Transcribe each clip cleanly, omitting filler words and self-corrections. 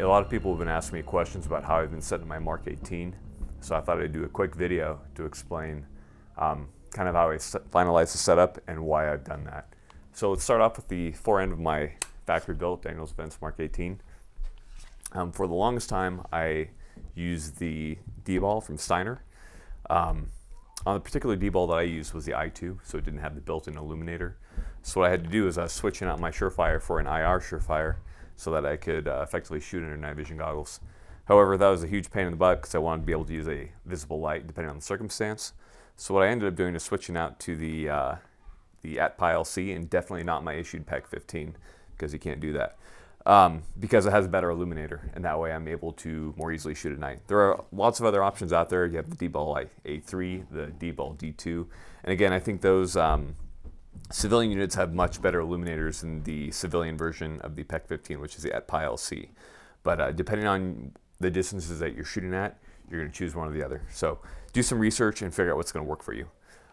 A lot of people have been asking me questions about how I've been setting my Mark 18, so I thought I'd do a quick video to explain kind of how I finalized the setup and why I've done that. So let's start off with the fore end of my factory-built Daniels-Benz Mark 18. For the longest time, I used the D-ball from Steiner. On the particular D-ball that I used was the I2, so it didn't have the built-in illuminator. So what I had to do is I was switching out my Surefire for an IR Surefire so that I could effectively shoot under night vision goggles. However, that was a huge pain in the butt because I wanted to be able to use a visible light depending on the circumstance. So what I ended up doing is switching out to the atpial-c, and definitely not my issued PEC 15 because you can't do that. Because it has a better illuminator, and that way I'm able to more easily shoot at night. There are lots of other options out there. You have the D-ball A3, the D-ball D2, and again, I think those civilian units have much better illuminators than the civilian version of the PEC 15, which is the atpial-c. But depending on the distances that you're shooting at, you're going to choose one or the other. So do some research and figure out what's going to work for you.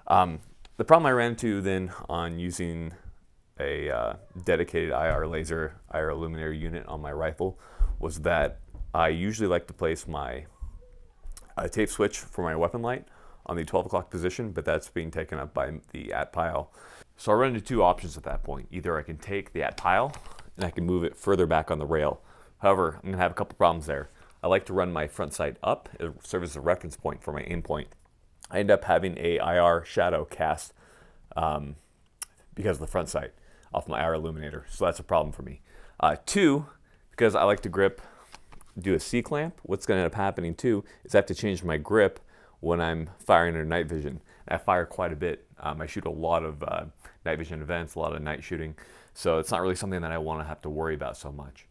The problem I ran into then on using a dedicated IR laser, IR illuminator unit on my rifle was that I usually like to place my tape switch for my weapon light on the 12 o'clock position, but that's being taken up by the atpile. So I run into two options at that point. Either I can take the atpile and I can move it further back on the rail. However, I'm going to have a couple problems there. I like to run my front sight up. It serves as a reference point for my aim point. I end up having a IR shadow cast because of the front sight off my IR illuminator, so that's a problem for me. Two, because I like to do a C-clamp, what's going to end up happening too is I have to change my grip when I'm firing under night vision. I fire quite a bit. I shoot a lot of night vision events, a lot of night shooting, so it's not really something that I want to have to worry about so much.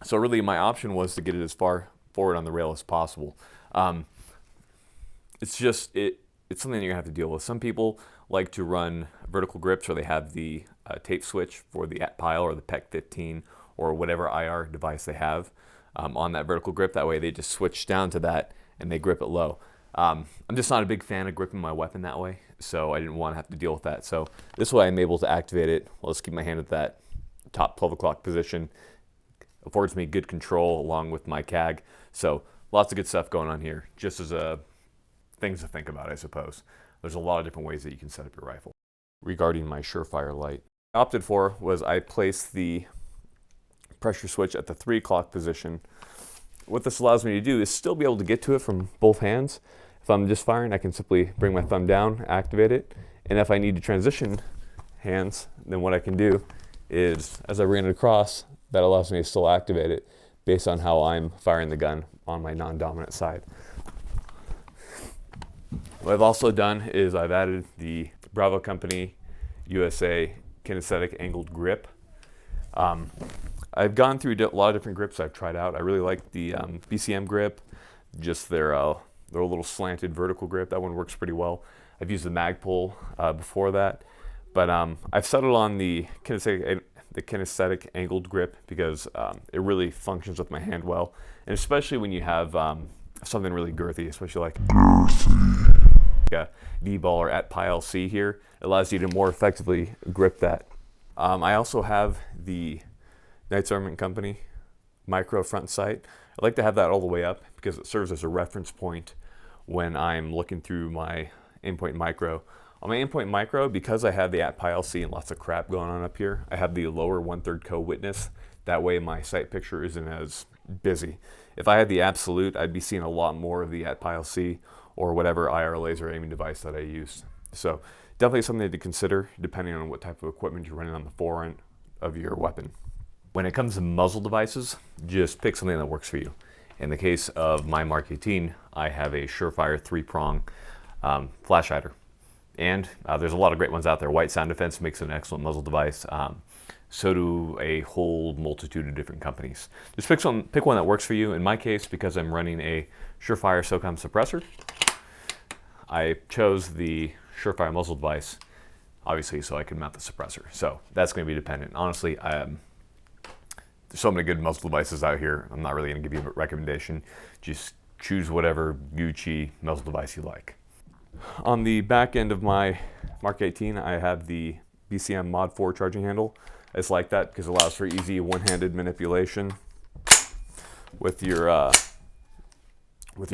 So really my option was to get it as far forward on the rail as possible. It's something that you're gonna have to deal with. Some people like to run vertical grips, or they have the tape switch for the atpile or the PEC 15 or whatever IR device they have on that vertical grip. That way they just switch down to that and they grip it low. I'm just not a big fan of gripping my weapon that way, so I didn't want to have to deal with that. So this way I'm able to activate it. Well, let's keep my hand at that top 12 o'clock position. Affords me good control along with my CAG. So lots of good stuff going on here, just as things to think about, I suppose. There's a lot of different ways that you can set up your rifle. Regarding my Surefire light, I opted for was I placed the pressure switch at the 3 o'clock position. What this allows me to do is still be able to get to it from both hands. If I'm just firing, I can simply bring my thumb down, activate it, and if I need to transition hands, then what I can do is, as I bring it across, that allows me to still activate it based on how I'm firing the gun on my non-dominant side. What I've also done is I've added the Bravo Company USA kinesthetic angled grip. I've gone through a lot of different grips I've tried out. I really like the BCM grip, just their little slanted vertical grip. That one works pretty well. I've used the Magpul before that, but I've settled on the kinesthetic angled grip because it really functions with my hand well, and especially when you have something really girthy, especially like a D-ball or atpial-c here, it allows you to more effectively grip that. I also have the Knights Armament Company micro front sight. I like to have that all the way up because it serves as a reference point when I'm looking through my aimpoint micro. On my aimpoint micro, because I have the atpial-c and lots of crap going on up here, I have the lower 1/3 co-witness. That way my sight picture isn't as busy. If I had the absolute, I'd be seeing a lot more of the atpial-c or whatever IR laser aiming device that I use. So definitely something to consider depending on what type of equipment you're running on the forend of your weapon. When it comes to muzzle devices, just pick something that works for you. In the case of my Mark 18, I have a Surefire 3-prong flash hider. And there's a lot of great ones out there. White Sound Defense makes an excellent muzzle device. So do a whole multitude of different companies. Just pick one that works for you. In my case, because I'm running a Surefire SOCOM suppressor, I chose the Surefire muzzle device, obviously, so I can mount the suppressor. So that's going to be dependent. Honestly, there's so many good muzzle devices out here. I'm not really going to give you a recommendation. Just choose whatever Gucci muzzle device you like. On the back end of my Mark 18, I have the BCM Mod 4 charging handle. I just like that because it allows for easy one-handed manipulation. with your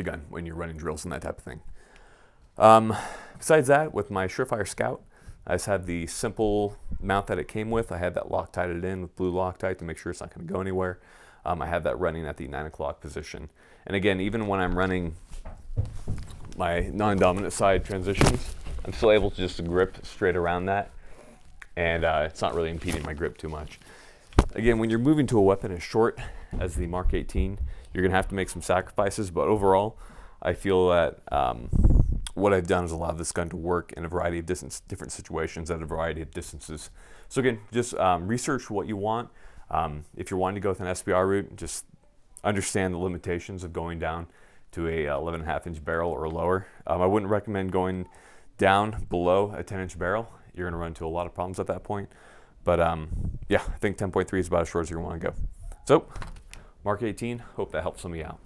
gun when you're running drills and that type of thing. Besides that, with my Surefire Scout, I just had the simple mount that it came with. I had that Loctited in with blue Loctite to make sure it's not going to go anywhere. I have that running at the 9 o'clock position. And again, even when I'm running my non-dominant side transitions, I'm still able to just grip straight around that, and it's not really impeding my grip too much. Again, when you're moving to a weapon as short as the Mark 18, you're going to have to make some sacrifices, but overall, I feel that what I've done is allow this gun to work in a variety of different situations at a variety of distances. So again, just research what you want. If you're wanting to go with an SBR route, just understand the limitations of going down to a 11.5-inch barrel or lower. I wouldn't recommend going down below a 10-inch barrel. You're going to run into a lot of problems at that point. But yeah, I think 10.3 is about as short as you want to go. So, Mark 18, hope that helps some of you out.